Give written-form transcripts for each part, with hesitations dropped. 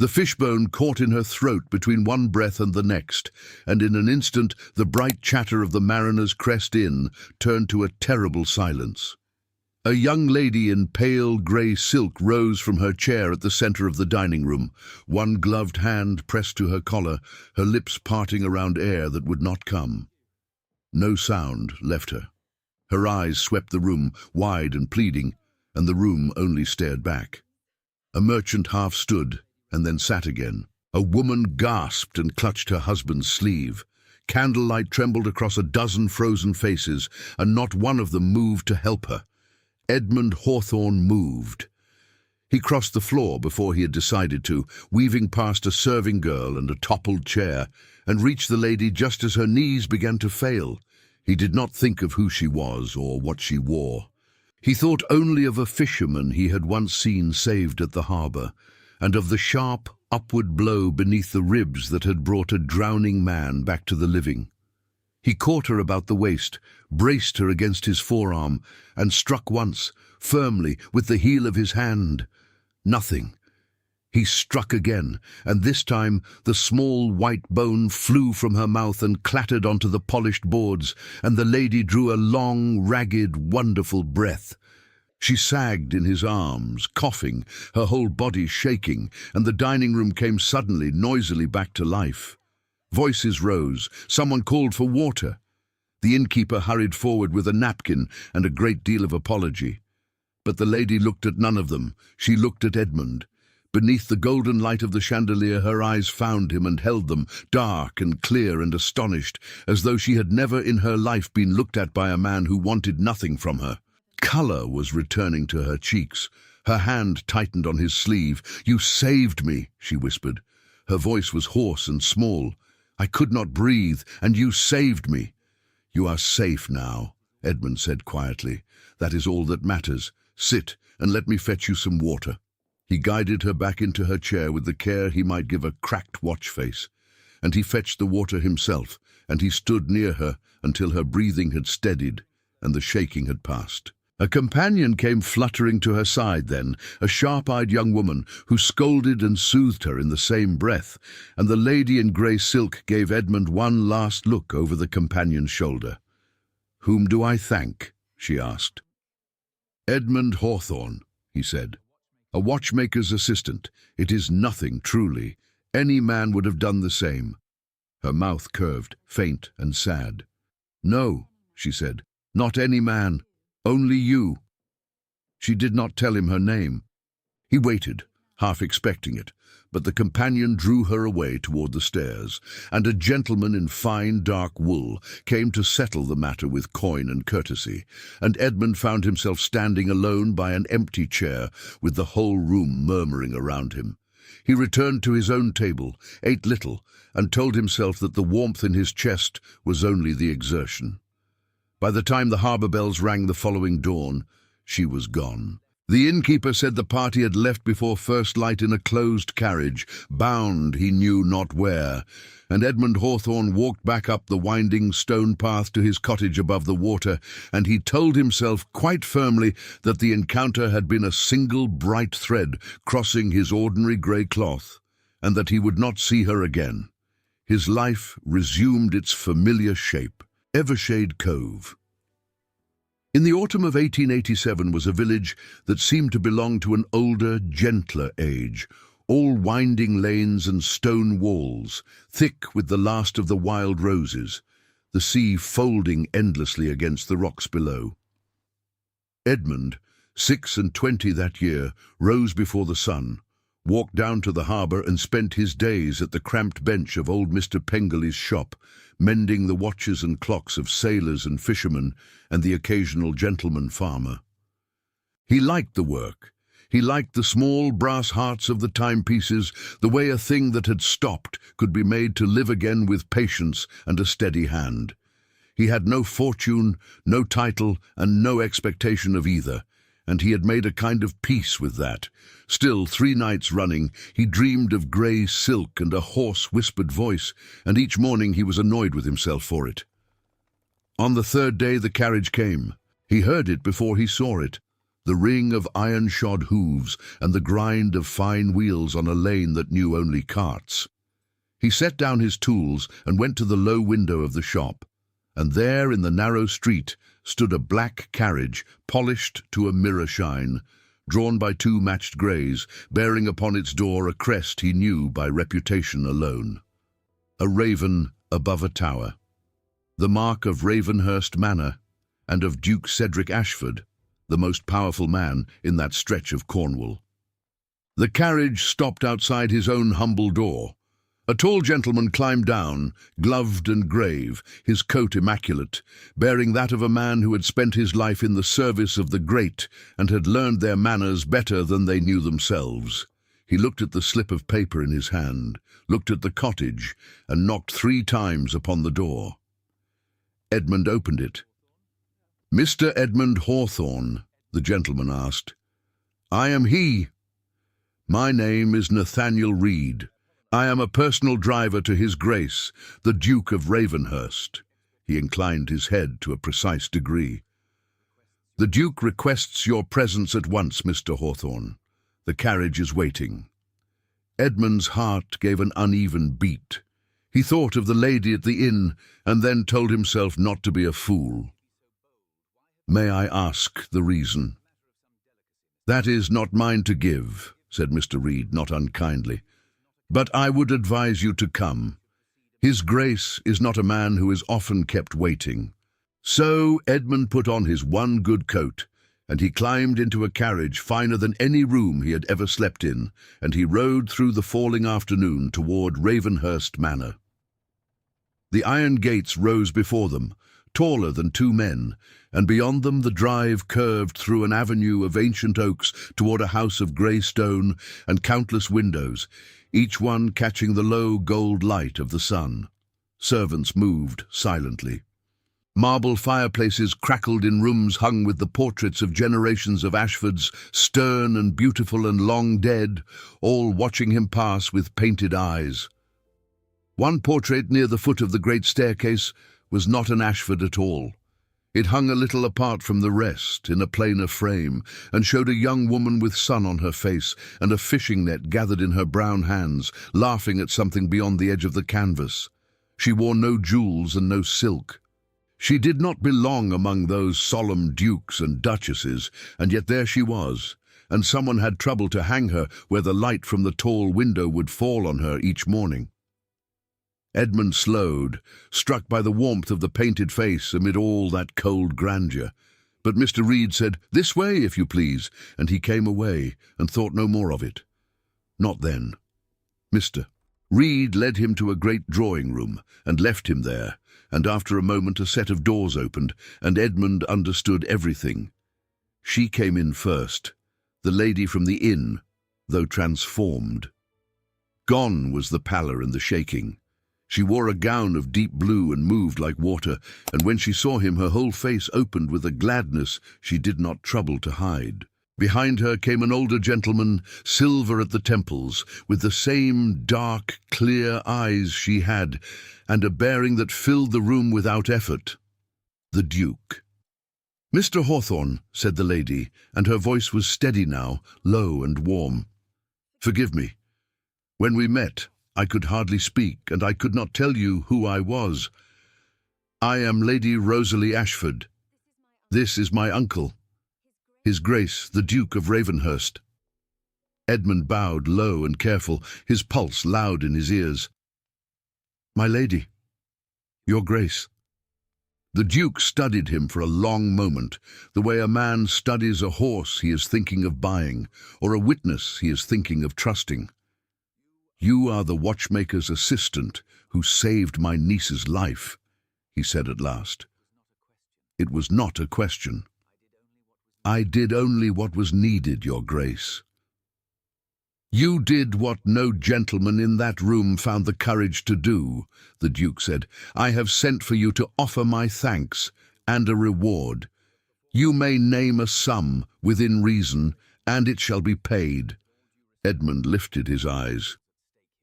The fishbone caught in her throat between one breath and the next, and in an instant the bright chatter of the mariner's crest inn turned to a terrible silence. A young lady in pale grey silk rose from her chair at the centre of the dining room, one gloved hand pressed to her collar, her lips parting around air that would not come. No sound left her. Her eyes swept the room, wide and pleading, and the room only stared back. A merchant half stood, and then sat again. A woman gasped and clutched her husband's sleeve. Candlelight trembled across a dozen frozen faces, and not one of them moved to help her. Edmund Hawthorne moved. He crossed the floor before he had decided to, weaving past a serving girl and a toppled chair, and reached the lady just as her knees began to fail. He did not think of who she was or what she wore. He thought only of a fisherman he had once seen saved at the harbour, and of the sharp, upward blow beneath the ribs that had brought a drowning man back to the living. He caught her about the waist, braced her against his forearm, and struck once, firmly, with the heel of his hand. Nothing. He struck again, and this time the small white bone flew from her mouth and clattered onto the polished boards, and the lady drew a long, ragged, wonderful breath. She sagged in his arms, coughing, her whole body shaking, and the dining room came suddenly, noisily back to life. Voices rose. Someone called for water. The innkeeper hurried forward with a napkin and a great deal of apology. But the lady looked at none of them. She looked at Edmund. Beneath the golden light of the chandelier, her eyes found him and held them, dark and clear and astonished, as though she had never in her life been looked at by a man who wanted nothing from her. Colour was returning to her cheeks. Her hand tightened on his sleeve. "You saved me," she whispered. Her voice was hoarse and small. "I could not breathe, and you saved me." "You are safe now," Edmund said quietly. "That is all that matters. Sit, and let me fetch you some water." He guided her back into her chair with the care he might give a cracked watch face, and he fetched the water himself, and he stood near her until her breathing had steadied and the shaking had passed. A companion came fluttering to her side then, a sharp-eyed young woman who scolded and soothed her in the same breath, and the lady in grey silk gave Edmund one last look over the companion's shoulder. "Whom do I thank?" she asked. "Edmund Hawthorne," he said. "A watchmaker's assistant. It is nothing, truly. Any man would have done the same." Her mouth curved, faint and sad. "No," she said, "not any man. Only you." She did not tell him her name. He waited, half expecting it, but the companion drew her away toward the stairs, and a gentleman in fine dark wool came to settle the matter with coin and courtesy, and Edmund found himself standing alone by an empty chair, with the whole room murmuring around him. He returned to his own table, ate little, and told himself that the warmth in his chest was only the exertion. By the time the harbour bells rang the following dawn, she was gone. The innkeeper said the party had left before first light in a closed carriage, bound he knew not where, and Edmund Hawthorne walked back up the winding stone path to his cottage above the water, and he told himself quite firmly that the encounter had been a single bright thread crossing his ordinary grey cloth, and that he would not see her again. His life resumed its familiar shape. Evershade Cove. In the autumn of 1887 was a village that seemed to belong to an older, gentler age, all winding lanes and stone walls, thick with the last of the wild roses, the sea folding endlessly against the rocks below. Edmund, 26 that year, rose before the sun, walked down to the harbour and spent his days at the cramped bench of old Mr. Pengelly's shop, mending the watches and clocks of sailors and fishermen and the occasional gentleman farmer. He liked the work. He liked the small brass hearts of the timepieces, the way a thing that had stopped could be made to live again with patience and a steady hand. He had no fortune, no title, and no expectation of either, and he had made a kind of peace with that. Still, 3 nights running, he dreamed of grey silk and a hoarse, whispered voice, and each morning he was annoyed with himself for it. On the 3rd day the carriage came. He heard it before he saw it. the ring of iron-shod hooves and the grind of fine wheels on a lane that knew only carts. He set down his tools and went to the low window of the shop, and there in the narrow street stood a black carriage, polished to a mirror shine, drawn by two matched greys, bearing upon its door a crest he knew by reputation alone. A raven above a tower, the mark of Ravenhurst Manor and of Duke Cedric Ashford, the most powerful man in that stretch of Cornwall. The carriage stopped outside his own humble door. A tall gentleman climbed down, gloved and grave, his coat immaculate, bearing that of a man who had spent his life in the service of the great and had learned their manners better than they knew themselves. He looked at the slip of paper in his hand, looked at the cottage, and knocked 3 times upon the door. Edmund opened it. "Mr. Edmund Hawthorne?" the gentleman asked. "I am he. My name is Nathaniel Reed. I am a personal driver to His Grace, the Duke of Ravenhurst." He inclined his head to a precise degree. "The Duke requests your presence at once, Mr. Hawthorne. The carriage is waiting." Edmund's heart gave an uneven beat. He thought of the lady at the inn, and then told himself not to be a fool. "May I ask the reason?" "That is not mine to give," said Mr. Reed, not unkindly. "But I would advise you to come. His Grace is not a man who is often kept waiting." So Edmund put on his one good coat, and he climbed into a carriage finer than any room he had ever slept in, and he rode through the falling afternoon toward Ravenhurst Manor. The iron gates rose before them, taller than 2 men, and beyond them the drive curved through an avenue of ancient oaks toward a house of grey stone and countless windows, each one catching the low gold light of the sun. Servants moved silently. Marble fireplaces crackled in rooms hung with the portraits of generations of Ashfords, stern and beautiful and long dead, all watching him pass with painted eyes. One portrait near the foot of the great staircase was not an Ashford at all. It hung a little apart from the rest, in a plainer frame, and showed a young woman with sun on her face and a fishing net gathered in her brown hands, laughing at something beyond the edge of the canvas. She wore no jewels and no silk. She did not belong among those solemn dukes and duchesses, and yet there she was, and someone had trouble to hang her where the light from the tall window would fall on her each morning. Edmund slowed, struck by the warmth of the painted face amid all that cold grandeur. But Mr. Reed said, "This way, if you please," and he came away and thought no more of it. Not then. Mr. Reed led him to a great drawing-room and left him there, and after a moment a set of doors opened, and Edmund understood everything. She came in first, the lady from the inn, though transformed. Gone was the pallor and the shaking. She wore a gown of deep blue and moved like water, and when she saw him her whole face opened with a gladness she did not trouble to hide. Behind her came an older gentleman, silver at the temples, with the same dark, clear eyes she had, and a bearing that filled the room without effort. The Duke. "Mr. Hawthorne," said the lady, and her voice was steady now, low and warm. "Forgive me. When we met, I could hardly speak, and I could not tell you who I was. I am Lady Rosalie Ashford. This is my uncle, His Grace, the Duke of Ravenhurst." Edmund bowed, low and careful, his pulse loud in his ears. "My lady, your Grace." The Duke studied him for a long moment, the way a man studies a horse he is thinking of buying, or a witness he is thinking of trusting. "You are the watchmaker's assistant who saved my niece's life," he said at last. "It was not a question. I did only what was needed, your Grace." "You did what no gentleman in that room found the courage to do," the Duke said. "I have sent for you to offer my thanks and a reward. You may name a sum within reason, and it shall be paid." Edmund lifted his eyes.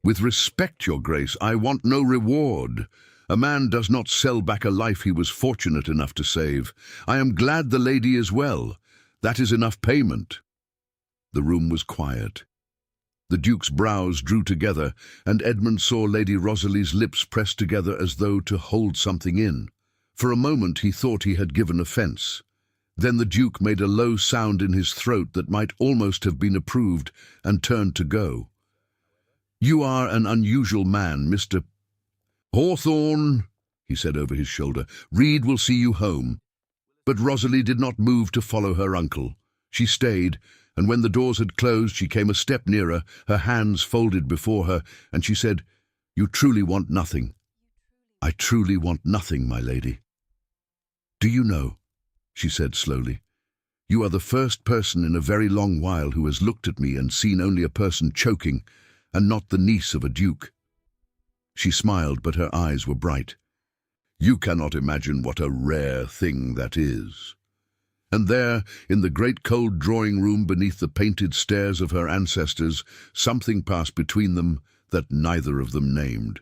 "With respect, your Grace, I want no reward. A man does not sell back a life he was fortunate enough to save. I am glad the lady is well. That is enough payment." The room was quiet. The Duke's brows drew together, and Edmund saw Lady Rosalie's lips pressed together as though to hold something in. For a moment he thought he had given offence. Then the Duke made a low sound in his throat that might almost have been approved, and turned to go. "You are an unusual man, Mr. Hawthorne," he said over his shoulder. "Reed will see you home." But Rosalie did not move to follow her uncle. She stayed, and when the doors had closed she came a step nearer, her hands folded before her, and she said, "You truly want nothing." "I truly want nothing, my lady." "Do you know," she said slowly, "you are the first person in a very long while who has looked at me and seen only a person choking, and not the niece of a duke." She smiled, but her eyes were bright. "You cannot imagine what a rare thing that is." And there, in the great cold drawing-room beneath the painted stairs of her ancestors, something passed between them that neither of them named.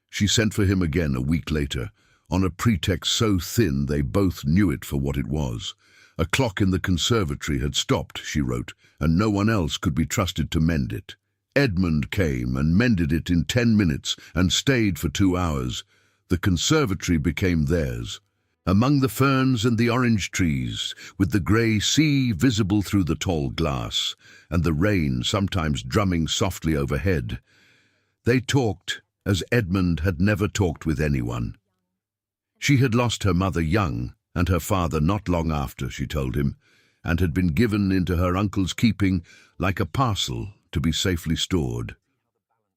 She sent for him again a week later, on a pretext so thin they both knew it for what it was. A clock in the conservatory had stopped, she wrote, and no one else could be trusted to mend it. Edmund came and mended it in 10 minutes and stayed for 2 hours. The conservatory became theirs. Among the ferns and the orange trees, with the grey sea visible through the tall glass, and the rain sometimes drumming softly overhead, they talked as Edmund had never talked with anyone. She had lost her mother young, and her father not long after, she told him, and had been given into her uncle's keeping like a parcel to be safely stored.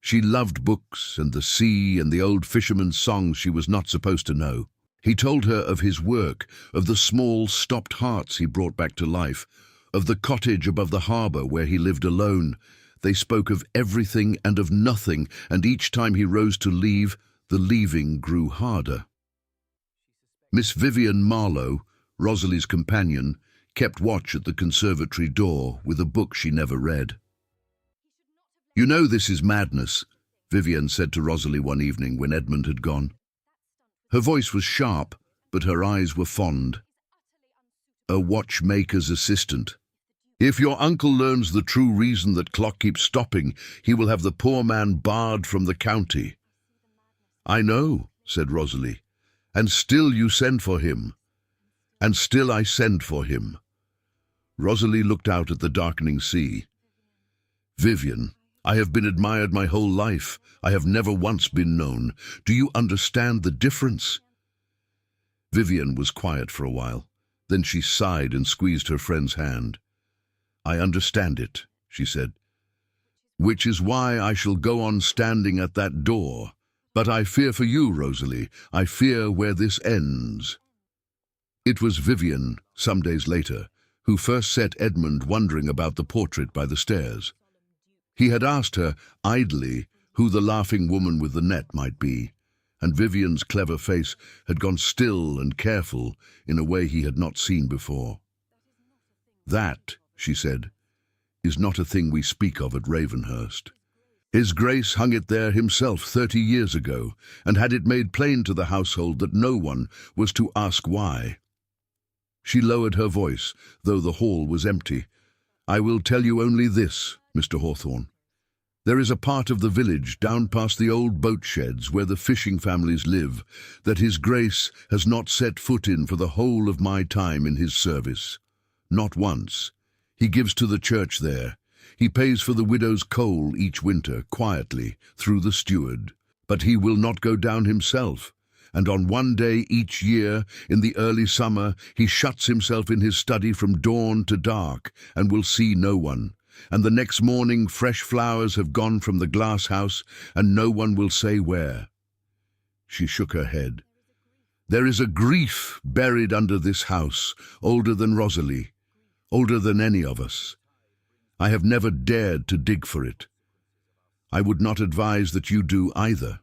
She loved books and the sea and the old fisherman's songs she was not supposed to know. He told her of his work, of the small, stopped hearts he brought back to life, of the cottage above the harbour where he lived alone. They spoke of everything and of nothing, and each time he rose to leave, the leaving grew harder. Miss Vivian Marlowe, Rosalie's companion, kept watch at the conservatory door with a book she never read. "You know this is madness," Vivian said to Rosalie one evening when Edmund had gone. Her voice was sharp, but her eyes were fond. "A watchmaker's assistant. If your uncle learns the true reason that clock keeps stopping, he will have the poor man barred from the county." "I know," said Rosalie, "and still you send for him." "And still I send for him." Rosalie looked out at the darkening sea. "Vivian, I have been admired my whole life. I have never once been known. Do you understand the difference?" Vivian was quiet for a while. Then she sighed and squeezed her friend's hand. "I understand it," she said. "Which is why I shall go on standing at that door. But I fear for you, Rosalie. I fear where this ends." It was Vivian, some days later, who first set Edmund wondering about the portrait by the stairs. He had asked her, idly, who the laughing woman with the net might be, and Vivian's clever face had gone still and careful in a way he had not seen before. "That," she said, "is not a thing we speak of at Ravenhurst. His Grace hung it there himself 30 years ago, and had it made plain to the household that no one was to ask why." She lowered her voice, though the hall was empty. "I will tell you only this, Mr. Hawthorne. There is a part of the village down past the old boat sheds where the fishing families live that His Grace has not set foot in for the whole of my time in his service. Not once. He gives to the church there. He pays for the widow's coal each winter, quietly, through the steward. But he will not go down himself, and on one day each year, in the early summer, he shuts himself in his study from dawn to dark, and will see no one. And the next morning fresh flowers have gone from the glass house, and no one will say where." She shook her head. "There is a grief buried under this house, older than Rosalie, older than any of us. I have never dared to dig for it. I would not advise that you do either."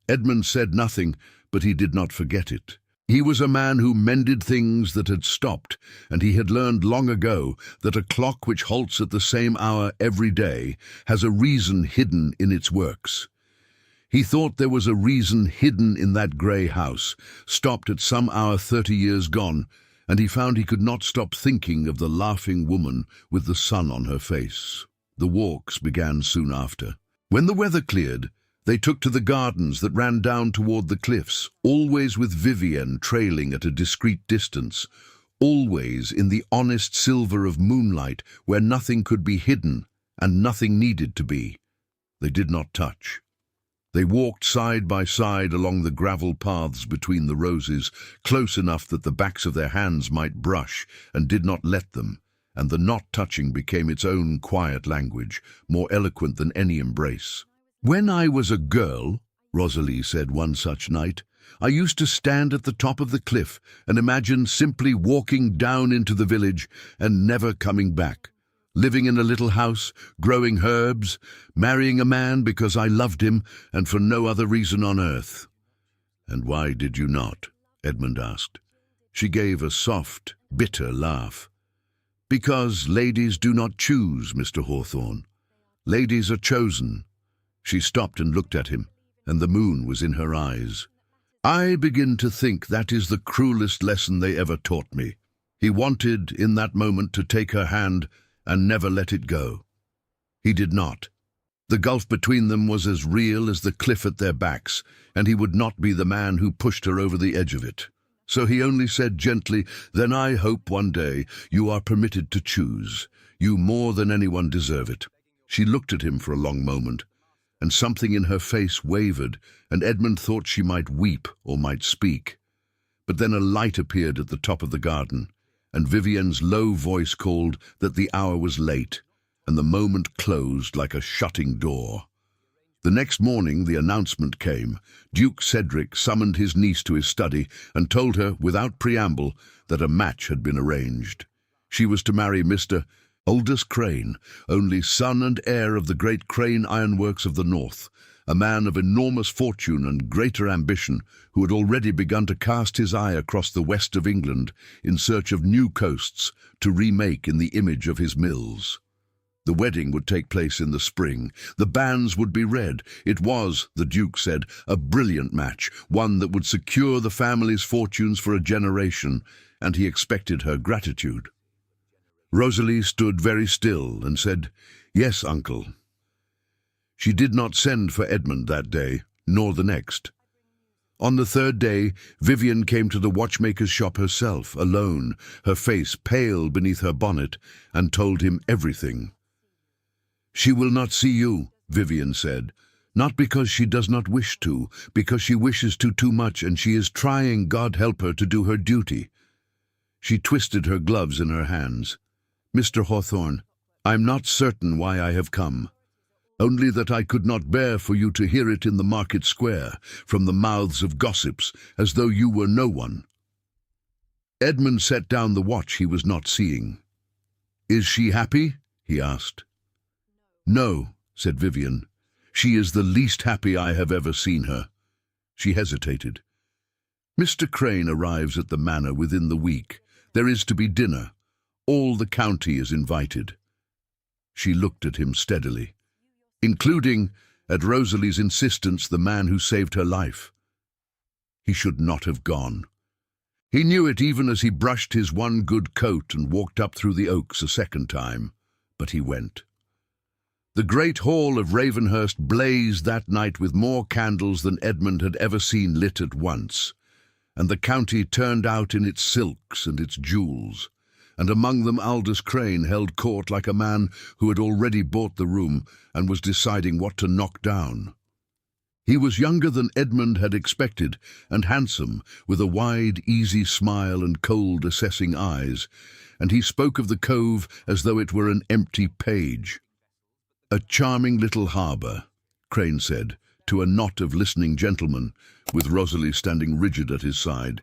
Edmund said nothing, but he did not forget it. He was a man who mended things that had stopped, and he had learned long ago that a clock which halts at the same hour every day has a reason hidden in its works. He thought there was a reason hidden in that grey house, stopped at some hour 30 years gone, and he found he could not stop thinking of the laughing woman with the sun on her face. The walks began soon after. When the weather cleared, they took to the gardens that ran down toward the cliffs, always with Vivienne trailing at a discreet distance, always in the honest silver of moonlight where nothing could be hidden and nothing needed to be. They did not touch. They walked side by side along the gravel paths between the roses, close enough that the backs of their hands might brush, and did not let them, and the not touching became its own quiet language, more eloquent than any embrace. "When I was a girl," Rosalie said one such night, "I used to stand at the top of the cliff and imagine simply walking down into the village and never coming back, living in a little house, growing herbs, marrying a man because I loved him and for no other reason on earth." "And why did you not?" Edmund asked. She gave a soft, bitter laugh. "Because ladies do not choose, Mr. Hawthorne. Ladies are chosen." She stopped and looked at him, and the moon was in her eyes. "I begin to think that is the cruelest lesson they ever taught me." He wanted, in that moment, to take her hand and never let it go. He did not. The gulf between them was as real as the cliff at their backs, and he would not be the man who pushed her over the edge of it. So he only said gently, "Then I hope one day you are permitted to choose. You more than anyone deserve it." She looked at him for a long moment, and something in her face wavered, and Edmund thought she might weep or might speak. But then a light appeared at the top of the garden, and Vivienne's low voice called that the hour was late, and the moment closed like a shutting door. The next morning the announcement came. Duke Cedric summoned his niece to his study and told her, without preamble, that a match had been arranged. She was to marry Mr. Aldous Crane, only son and heir of the great Crane Ironworks of the North, a man of enormous fortune and greater ambition, who had already begun to cast his eye across the west of England in search of new coasts to remake in the image of his mills. The wedding would take place in the spring. The banns would be read. It was, the Duke said, a brilliant match, one that would secure the family's fortunes for a generation, and he expected her gratitude. Rosalie stood very still and said, "Yes, uncle." She did not send for Edmund that day, nor the next. On the third day, Vivienne came to the watchmaker's shop herself, alone, her face pale beneath her bonnet, and told him everything. "She will not see you," Vivienne said, "not because she does not wish to, because she wishes to too much, and she is trying, God help her, to do her duty." She twisted her gloves in her hands. "Mr. Hawthorne, I'm not certain why I have come. Only that I could not bear for you to hear it in the market square, from the mouths of gossips, as though you were no one." Edmund set down the watch he was not seeing. "Is she happy?" he asked. "No," said Vivienne. "She is the least happy I have ever seen her." She hesitated. "Mr. Crane arrives at the manor within the week. There is to be dinner. All the county is invited." She looked at him steadily. "Including, at Rosalie's insistence, the man who saved her life." He should not have gone. He knew it even as he brushed his one good coat and walked up through the oaks a second time, but he went. The great hall of Ravenhurst blazed that night with more candles than Edmund had ever seen lit at once, and the county turned out in its silks and its jewels, and among them Aldous Crane held court like a man who had already bought the room and was deciding what to knock down. He was younger than Edmund had expected, and handsome, with a wide, easy smile and cold, assessing eyes, and he spoke of the cove as though it were an empty page. "A charming little harbour," Crane said, to a knot of listening gentlemen, with Rosalie standing rigid at his side.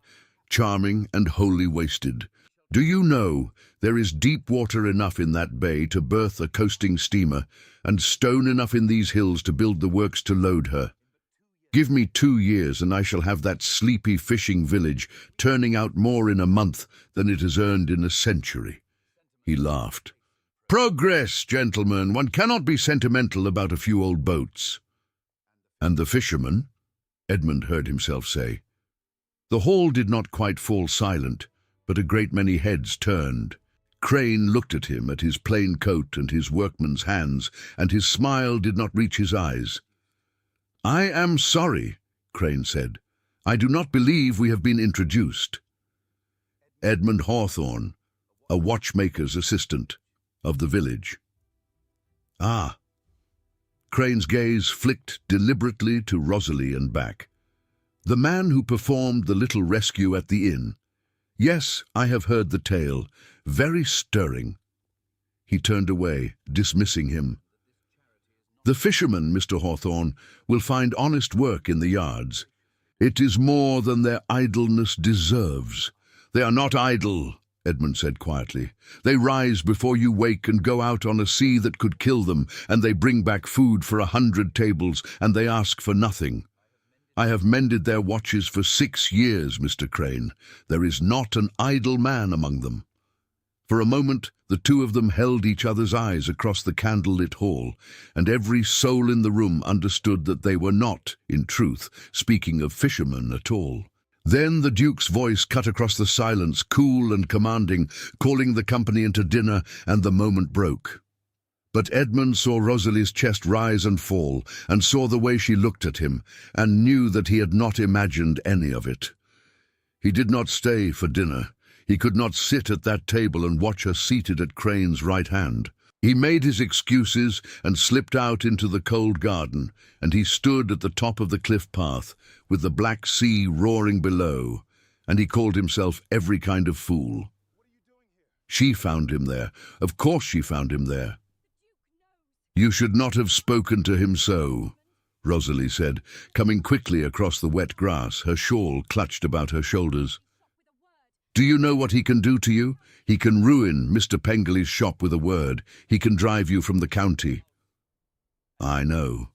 "Charming and wholly wasted. Do you know, there is deep water enough in that bay to berth a coasting steamer, and stone enough in these hills to build the works to load her. Give me 2 years and I shall have that sleepy fishing village turning out more in a month than it has earned in a century." He laughed. "Progress, gentlemen. One cannot be sentimental about a few old boats." "And the fishermen?" Edmund heard himself say. The hall did not quite fall silent, but a great many heads turned. Crane looked at him, at his plain coat and his workman's hands, and his smile did not reach his eyes. "I am sorry," Crane said. "I do not believe we have been introduced." Edmund Hawthorne, a watchmaker's assistant of the village. "Ah." Crane's gaze flicked deliberately to Rosalie and back. "The man who performed the little rescue at the inn. Yes, I have heard the tale. Very stirring." He turned away, dismissing him. "The fishermen, Mr. Hawthorne, will find honest work in the yards. It is more than their idleness deserves." "They are not idle," Edmund said quietly. "They rise before you wake and go out on a sea that could kill them, and they bring back food for 100 tables, and they ask for nothing. I have mended their watches for 6 years, Mr. Crane. There is not an idle man among them." For a moment, the two of them held each other's eyes across the candle-lit hall, and every soul in the room understood that they were not, in truth, speaking of fishermen at all. Then the Duke's voice cut across the silence, cool and commanding, calling the company into dinner, and the moment broke. But Edmund saw Rosalie's chest rise and fall, and saw the way she looked at him, and knew that he had not imagined any of it. He did not stay for dinner. He could not sit at that table and watch her seated at Crane's right hand. He made his excuses and slipped out into the cold garden, and he stood at the top of the cliff path, with the black sea roaring below, and he called himself every kind of fool. She found him there. Of course she found him there. "You should not have spoken to him so," Rosalie said, coming quickly across the wet grass, her shawl clutched about her shoulders. "Do you know what he can do to you? He can ruin Mr. Pengelly's shop with a word. He can drive you from the county." "I know."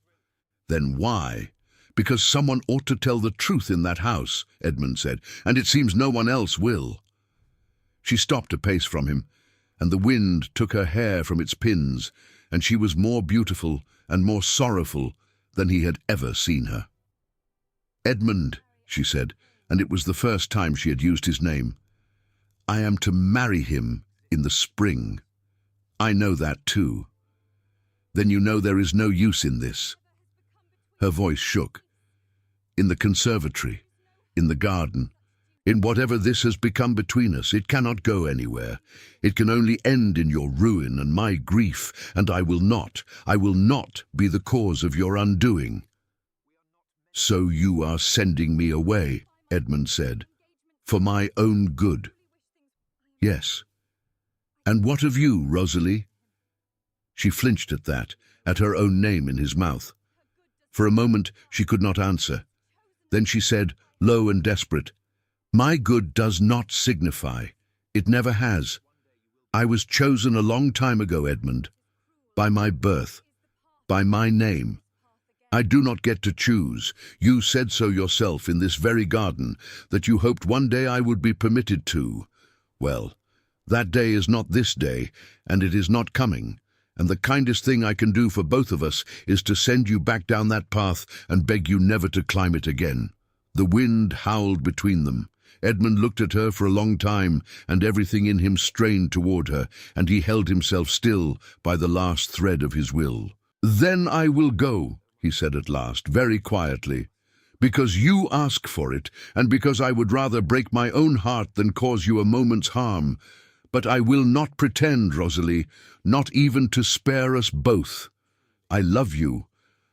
"Then why?" "Because someone ought to tell the truth in that house," Edmund said, "and it seems no one else will." She stopped a pace from him, and the wind took her hair from its pins, and she was more beautiful and more sorrowful than he had ever seen her. "Edmund," she said, and it was the first time she had used his name, "I am to marry him in the spring." "I know that too." "Then you know there is no use in this." Her voice shook. "In the conservatory, in the garden, in whatever this has become between us, it cannot go anywhere. It can only end in your ruin and my grief, and I will not be the cause of your undoing." "So you are sending me away," Edmund said, "for my own good." "Yes." "And what of you, Rosalie?" She flinched at that, at her own name in his mouth. For a moment she could not answer. Then she said, low and desperate, "My good does not signify. It never has. I was chosen a long time ago, Edmund, by my birth, by my name. I do not get to choose. You said so yourself in this very garden, that you hoped one day I would be permitted to. Well, that day is not this day, and it is not coming, and the kindest thing I can do for both of us is to send you back down that path and beg you never to climb it again." The wind howled between them. Edmund looked at her for a long time, and everything in him strained toward her, and he held himself still by the last thread of his will. "Then I will go," he said at last, very quietly, "because you ask for it, and because I would rather break my own heart than cause you a moment's harm. But I will not pretend, Rosalie, not even to spare us both. I love you.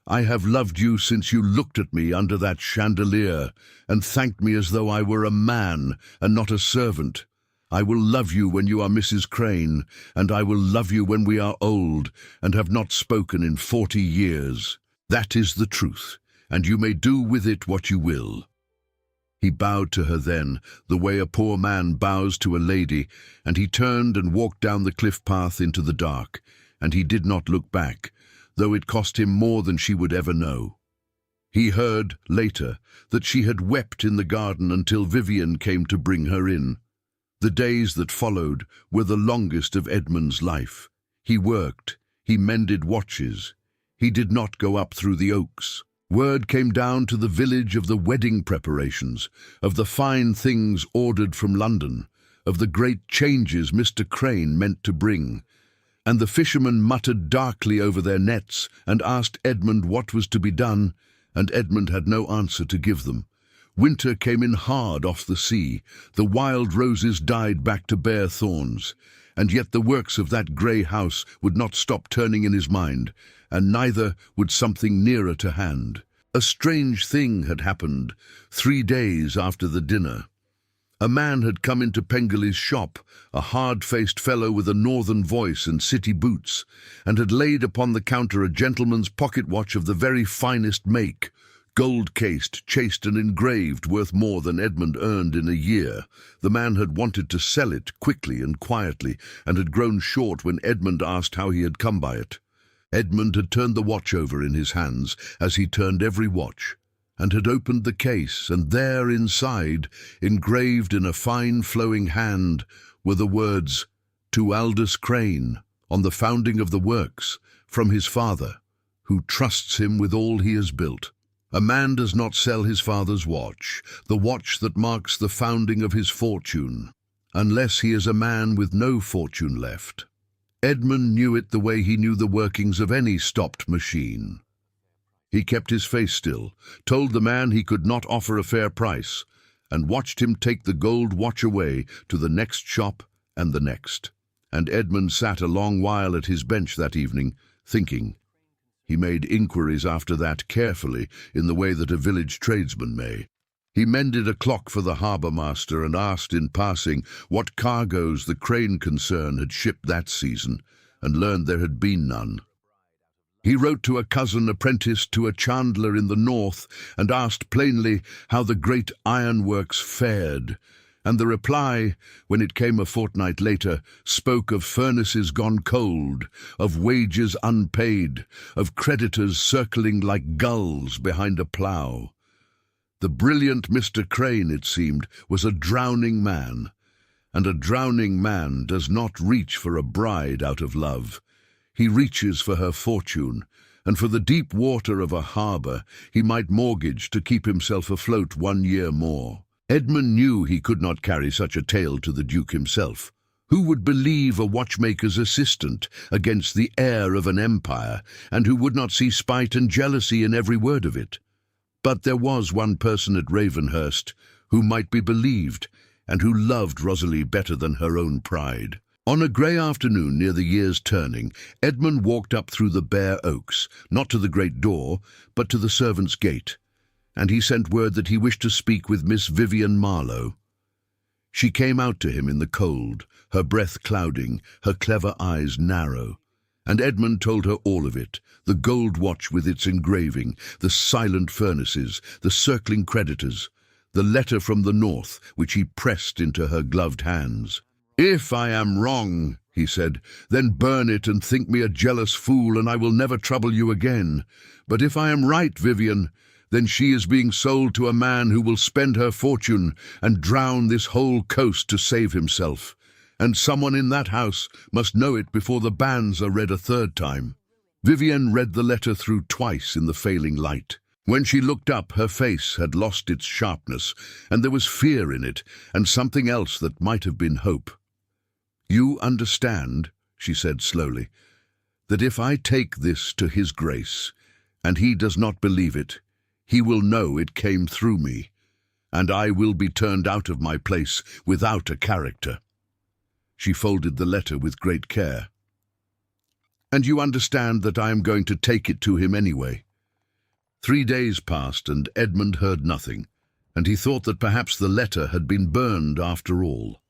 I have loved you since you looked at me under that chandelier and thanked me as though I were a man and not a servant. I will love you when you are Mrs. Crane, and I will love you when we are old and have not spoken in 40 years. That is the truth, and you may do with it what you will." He bowed to her then, the way a poor man bows to a lady, and he turned and walked down the cliff path into the dark, and he did not look back, though it cost him more than she would ever know. He heard, later, that she had wept in the garden until Vivian came to bring her in. The days that followed were the longest of Edmund's life. He worked, he mended watches. He did not go up through the oaks. Word came down to the village of the wedding preparations, of the fine things ordered from London, of the great changes Mr. Crane meant to bring, and the fishermen muttered darkly over their nets and asked Edmund what was to be done, and Edmund had no answer to give them. Winter came in hard off the sea, the wild roses died back to bare thorns, and yet the works of that grey house would not stop turning in his mind, and neither would something nearer to hand. A strange thing had happened 3 days after the dinner. A man had come into Pengelly's shop, a hard-faced fellow with a northern voice and city boots, and had laid upon the counter a gentleman's pocket watch of the very finest make, gold-cased, chased and engraved, worth more than Edmund earned in a year. The man had wanted to sell it quickly and quietly, and had grown short when Edmund asked how he had come by it. Edmund had turned the watch over in his hands, as he turned every watch, and had opened the case, and there inside, engraved in a fine flowing hand, were the words, "To Aldous Crane, on the founding of the works, from his father, who trusts him with all he has built." A man does not sell his father's watch, the watch that marks the founding of his fortune, unless he is a man with no fortune left. Edmund knew it the way he knew the workings of any stopped machine. He kept his face still, told the man he could not offer a fair price, and watched him take the gold watch away to the next shop and the next. And Edmund sat a long while at his bench that evening, thinking. He made inquiries after that carefully, in the way that a village tradesman may. He mended a clock for the harbour-master and asked in passing what cargoes the Crane concern had shipped that season, and learned there had been none. He wrote to a cousin apprenticed to a chandler in the north and asked plainly how the great ironworks fared, and the reply, when it came a fortnight later, spoke of furnaces gone cold, of wages unpaid, of creditors circling like gulls behind a plough. The brilliant Mr. Crane, it seemed, was a drowning man, and a drowning man does not reach for a bride out of love. He reaches for her fortune, and for the deep water of a harbour he might mortgage to keep himself afloat 1 year more. Edmund knew he could not carry such a tale to the Duke himself. Who would believe a watchmaker's assistant against the heir of an empire, and who would not see spite and jealousy in every word of it? But there was one person at Ravenhurst who might be believed, and who loved Rosalie better than her own pride. On a grey afternoon near the year's turning, Edmund walked up through the bare oaks, not to the great door, but to the servants' gate, and he sent word that he wished to speak with Miss Vivian Marlowe. She came out to him in the cold, her breath clouding, her clever eyes narrow, and Edmund told her all of it, the gold watch with its engraving, the silent furnaces, the circling creditors, the letter from the north, which he pressed into her gloved hands. "If I am wrong," he said, "then burn it and think me a jealous fool, and I will never trouble you again. But if I am right, Vivian, then she is being sold to a man who will spend her fortune and drown this whole coast to save himself. And someone in that house must know it before the banns are read a third time." Vivian read the letter through twice in the failing light. When she looked up, her face had lost its sharpness, and there was fear in it, and something else that might have been hope. "You understand," she said slowly, "that if I take this to his grace, and he does not believe it, he will know it came through me, and I will be turned out of my place without a character." She folded the letter with great care. "And you understand that I am going to take it to him anyway." 3 days passed, and Edmund heard nothing, and he thought that perhaps the letter had been burned after all.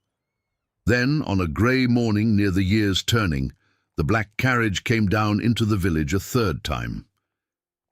Then, on a grey morning near the year's turning, the black carriage came down into the village a third time.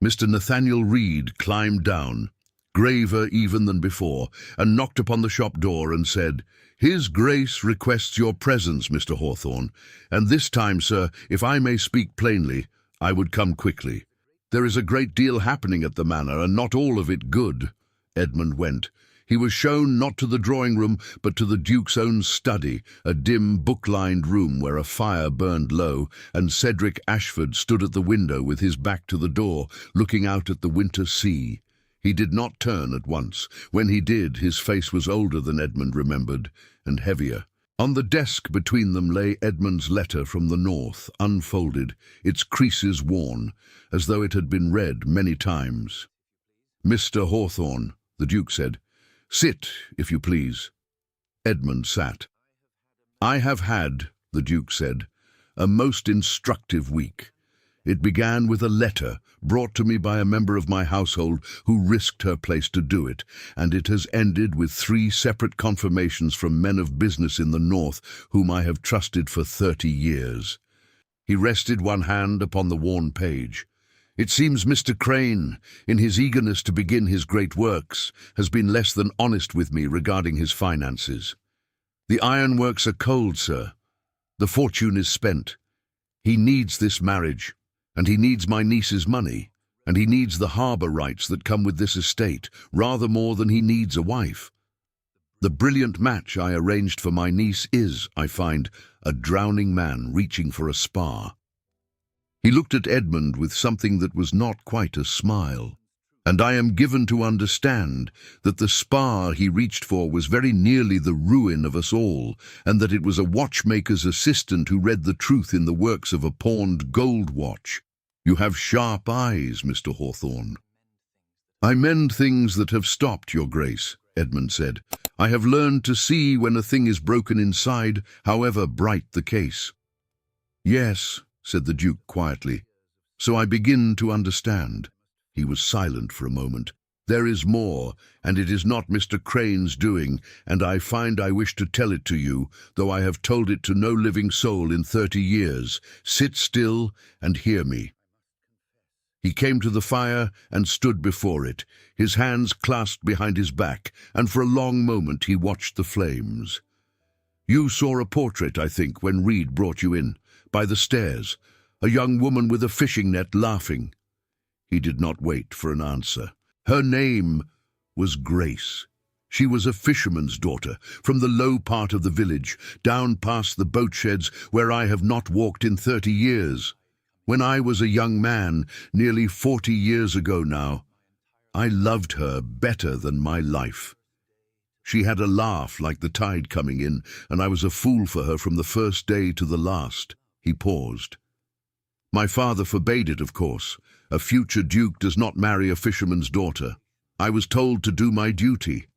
Mr. Nathaniel Reed climbed down, graver even than before, and knocked upon the shop door and said, "His Grace requests your presence, Mr. Hawthorne, and this time, sir, if I may speak plainly, I would come quickly. There is a great deal happening at the manor, and not all of it good." Edmund went. He was shown not to the drawing-room, but to the Duke's own study, a dim, book-lined room where a fire burned low, and Cedric Ashford stood at the window with his back to the door, looking out at the winter sea. He did not turn at once. When he did, his face was older than Edmund remembered, and heavier. On the desk between them lay Edmund's letter from the north, unfolded, its creases worn, as though it had been read many times. "Mr. Hawthorne," the Duke said, "sit, if you please." Edmund sat. "I have had," the Duke said, "a most instructive week. It began with a letter brought to me by a member of my household who risked her place to do it, and it has ended with 3 separate confirmations from men of business in the north whom I have trusted for 30 years. He rested one hand upon the worn page. "It seems Mr. Crane, in his eagerness to begin his great works, has been less than honest with me regarding his finances. The ironworks are cold, sir. The fortune is spent. He needs this marriage, and he needs my niece's money, and he needs the harbour rights that come with this estate, rather more than he needs a wife. The brilliant match I arranged for my niece is, I find, a drowning man reaching for a spar." He looked at Edmund with something that was not quite a smile. "And I am given to understand that the spar he reached for was very nearly the ruin of us all, and that it was a watchmaker's assistant who read the truth in the works of a pawned gold watch. You have sharp eyes, Mr. Hawthorne." "I mend things that have stopped, Your Grace," Edmund said. "I have learned to see when a thing is broken inside, however bright the case." "Yes," said the Duke quietly, "so I begin to understand." He was silent for a moment. "There is more, and it is not Mr. Crane's doing, and I find I wish to tell it to you, though I have told it to no living soul in 30 years. Sit still and hear me." He came to the fire and stood before it, his hands clasped behind his back, and for a long moment he watched the flames. "You saw a portrait, I think, when Reed brought you in, by the stairs, a young woman with a fishing net laughing." He did not wait for an answer. "Her name was Grace. She was a fisherman's daughter, from the low part of the village, down past the boat sheds where I have not walked in 30 years. When I was a young man, nearly 40 years ago now, I loved her better than my life. She had a laugh like the tide coming in, and I was a fool for her from the first day to the last." He paused. "My father forbade it, of course. A future duke does not marry a fisherman's daughter. I was told to do my duty.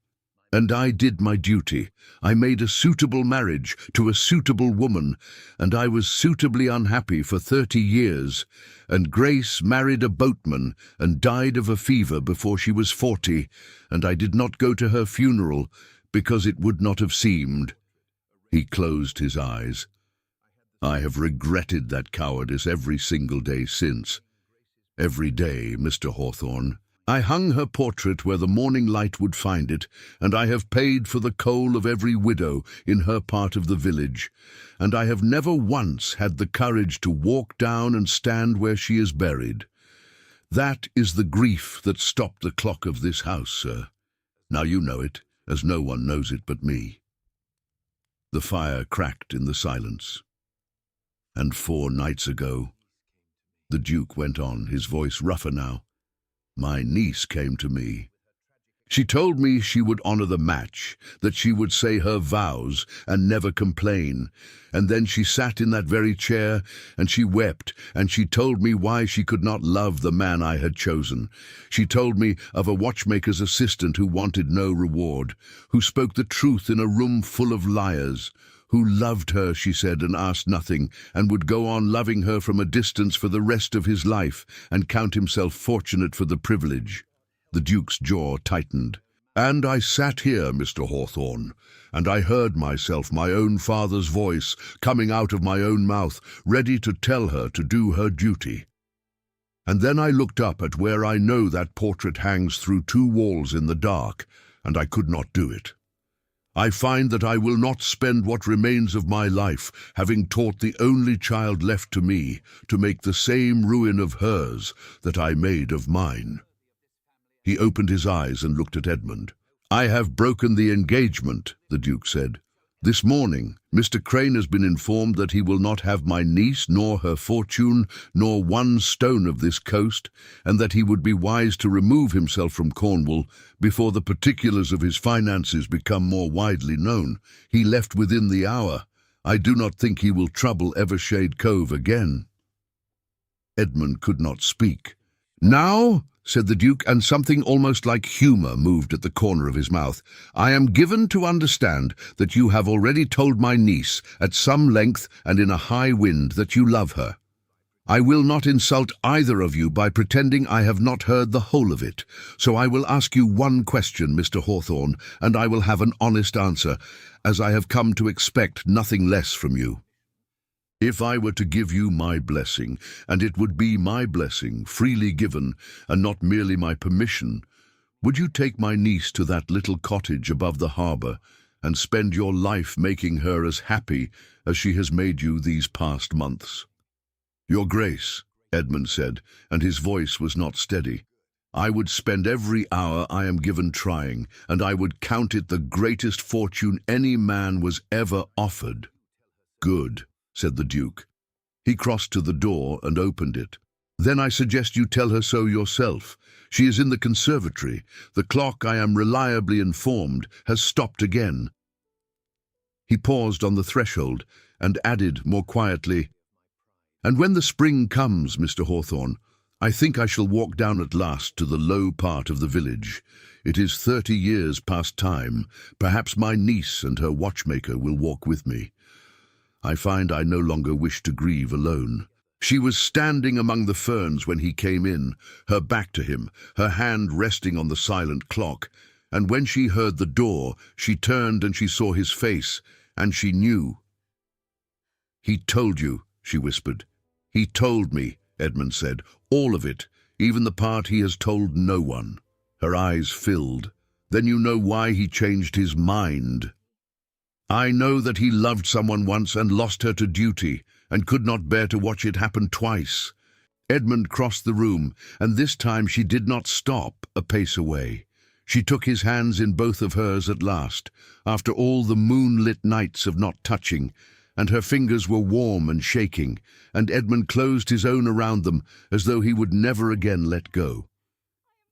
And I did my duty. I made a suitable marriage to a suitable woman, and I was suitably unhappy for 30 years, and Grace married a boatman and died of a fever before she was 40, and I did not go to her funeral because it would not have seemed." He closed his eyes. "I have regretted that cowardice every single day since. Every day, Mr. Hawthorne. I hung her portrait where the morning light would find it, and I have paid for the coal of every widow in her part of the village, and I have never once had the courage to walk down and stand where she is buried. That is the grief that stopped the clock of this house, sir. Now you know it, as no one knows it but me." The fire cracked in the silence. "And 4 nights ago," the Duke went on, his voice rougher now, "my niece came to me. She told me she would honor the match, that she would say her vows and never complain. And then she sat in that very chair, and she wept, and she told me why she could not love the man I had chosen. She told me of a watchmaker's assistant who wanted no reward, who spoke the truth in a room full of liars, who loved her, she said, and asked nothing, and would go on loving her from a distance for the rest of his life, and count himself fortunate for the privilege." The Duke's jaw tightened. "And I sat here, Mr. Hawthorne, and I heard myself, my own father's voice, coming out of my own mouth, ready to tell her to do her duty. And then I looked up at where I know that portrait hangs through 2 walls in the dark, and I could not do it. I find that I will not spend what remains of my life, having taught the only child left to me, to make the same ruin of hers that I made of mine." He opened his eyes and looked at Edmund. "I have broken the engagement," the Duke said. This morning, Mr. Crane has been informed that he will not have my niece, nor her fortune, nor one stone of this coast, and that he would be wise to remove himself from Cornwall before the particulars of his finances become more widely known. He left within the hour. I do not think he will trouble Evershade Cove again." Edmund could not speak. "Now," said the Duke, and something almost like humour moved at the corner of his mouth, "I am given to understand that you have already told my niece, at some length and in a high wind, that you love her. I will not insult either of you by pretending I have not heard the whole of it, so I will ask you one question, Mr. Hawthorne, and I will have an honest answer, as I have come to expect nothing less from you. If I were to give you my blessing, and it would be my blessing, freely given, and not merely my permission, would you take my niece to that little cottage above the harbour, and spend your life making her as happy as she has made you these past months?" "Your Grace," Edmund said, and his voice was not steady, "I would spend every hour I am given trying, and I would count it the greatest fortune any man was ever offered." "Good," said the Duke. He crossed to the door and opened it. "Then I suggest you tell her so yourself. She is in the conservatory. The clock, I am reliably informed, has stopped again." He paused on the threshold and added more quietly, "And when the spring comes, Mr. Hawthorne, I think I shall walk down at last to the low part of the village. It is 30 years past time. Perhaps my niece and her watchmaker will walk with me. I find I no longer wish to grieve alone." She was standing among the ferns when he came in, her back to him, her hand resting on the silent clock, and when she heard the door, she turned and she saw his face, and she knew. "He told you," she whispered. "He told me," Edmund said, "all of it, even the part he has told no one." Her eyes filled. "Then you know why he changed his mind." "I know that he loved someone once and lost her to duty, and could not bear to watch it happen twice." Edmund crossed the room, and this time she did not stop a pace away. She took his hands in both of hers at last, after all the moonlit nights of not touching, and her fingers were warm and shaking, and Edmund closed his own around them as though he would never again let go.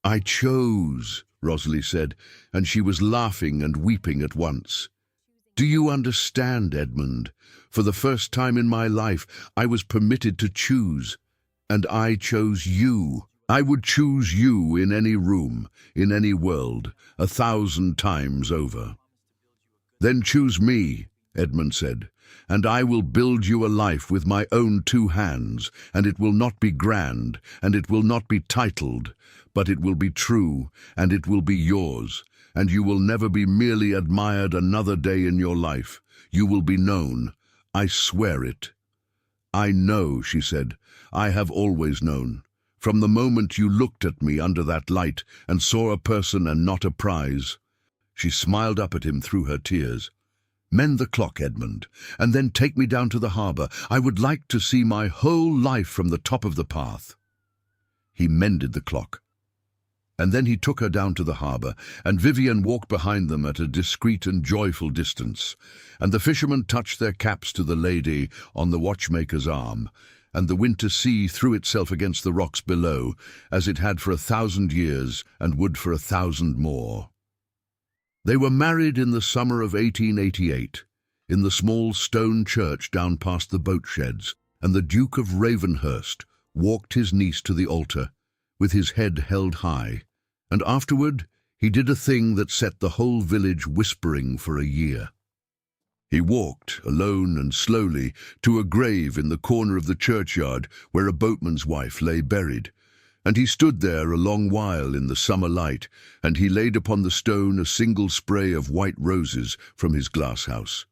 "I chose," Rosalie said, and she was laughing and weeping at once. "Do you understand, Edmund? For the first time in my life, I was permitted to choose, and I chose you. I would choose you in any room, in any world, 1,000 times over." "Then choose me," Edmund said, "and I will build you a life with my own 2 hands, and it will not be grand, and it will not be titled, but it will be true, and it will be yours. And you will never be merely admired another day in your life. You will be known. I swear it." "I know," she said. "I have always known. From the moment you looked at me under that light and saw a person and not a prize." She smiled up at him through her tears. "Mend the clock, Edmund, and then take me down to the harbour. I would like to see my whole life from the top of the path." He mended the clock. And then he took her down to the harbour, and Vivian walked behind them at a discreet and joyful distance, and the fishermen touched their caps to the lady on the watchmaker's arm, and the winter sea threw itself against the rocks below, as it had for 1,000 years, and would for 1,000 more. They were married in the summer of 1888, in the small stone church down past the boat sheds, and the Duke of Ravenhurst walked his niece to the altar, with his head held high, and afterward he did a thing that set the whole village whispering for a year. He walked, alone and slowly, to a grave in the corner of the churchyard where a boatman's wife lay buried, and he stood there a long while in the summer light, and he laid upon the stone a single spray of white roses from his glass house.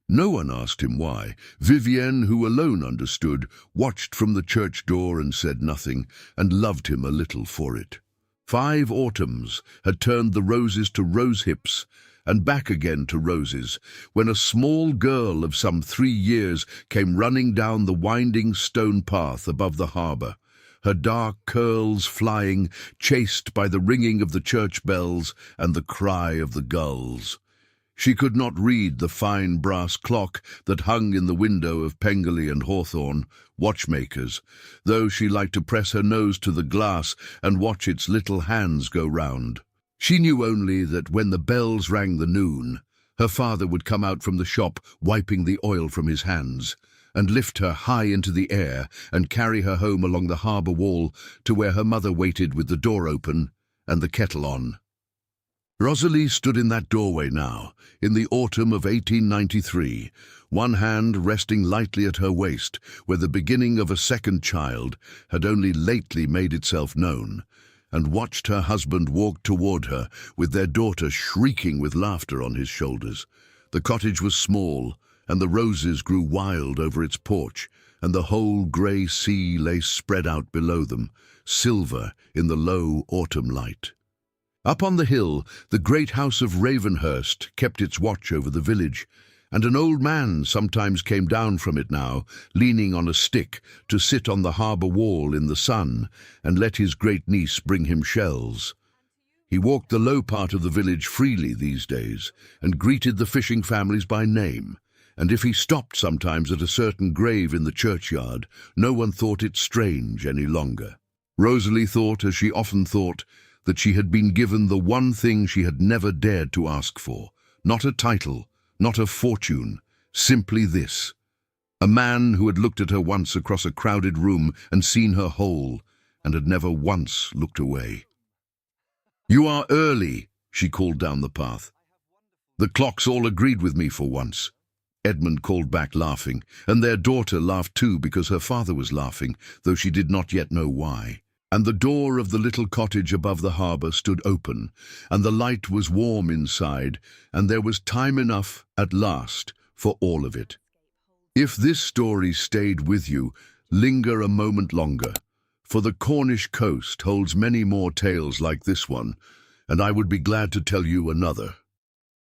No one asked him why. Vivienne, who alone understood, watched from the church door and said nothing, and loved him a little for it. 5 autumns had turned the roses to rose hips, and back again to roses, when a small girl of some 3 years came running down the winding stone path above the harbour, her dark curls flying, chased by the ringing of the church bells and the cry of the gulls. She could not read the fine brass clock that hung in the window of Pengelly and Hawthorne, watchmakers, though she liked to press her nose to the glass and watch its little hands go round. She knew only that when the bells rang the noon, her father would come out from the shop wiping the oil from his hands, and lift her high into the air and carry her home along the harbour wall to where her mother waited with the door open and the kettle on. Rosalie stood in that doorway now, in the autumn of 1893, one hand resting lightly at her waist, where the beginning of a second child had only lately made itself known, and watched her husband walk toward her with their daughter shrieking with laughter on his shoulders. The cottage was small, and the roses grew wild over its porch, and the whole grey sea lay spread out below them, silver in the low autumn light. Up on the hill, the great house of Ravenhurst kept its watch over the village, and an old man sometimes came down from it now, leaning on a stick, to sit on the harbour wall in the sun and let his great niece bring him shells. He walked the low part of the village freely these days, and greeted the fishing families by name, and if he stopped sometimes at a certain grave in the churchyard, no one thought it strange any longer. Rosalie thought, as she often thought, that she had been given the one thing she had never dared to ask for, not a title, not a fortune, simply this. A man who had looked at her once across a crowded room and seen her whole, and had never once looked away. "You are early," she called down the path. "The clocks all agreed with me for once," Edmund called back, laughing, and their daughter laughed too because her father was laughing, though she did not yet know why. And the door of the little cottage above the harbour stood open, and the light was warm inside, and there was time enough, at last, for all of it. If this story stayed with you, linger a moment longer, for the Cornish coast holds many more tales like this one, and I would be glad to tell you another.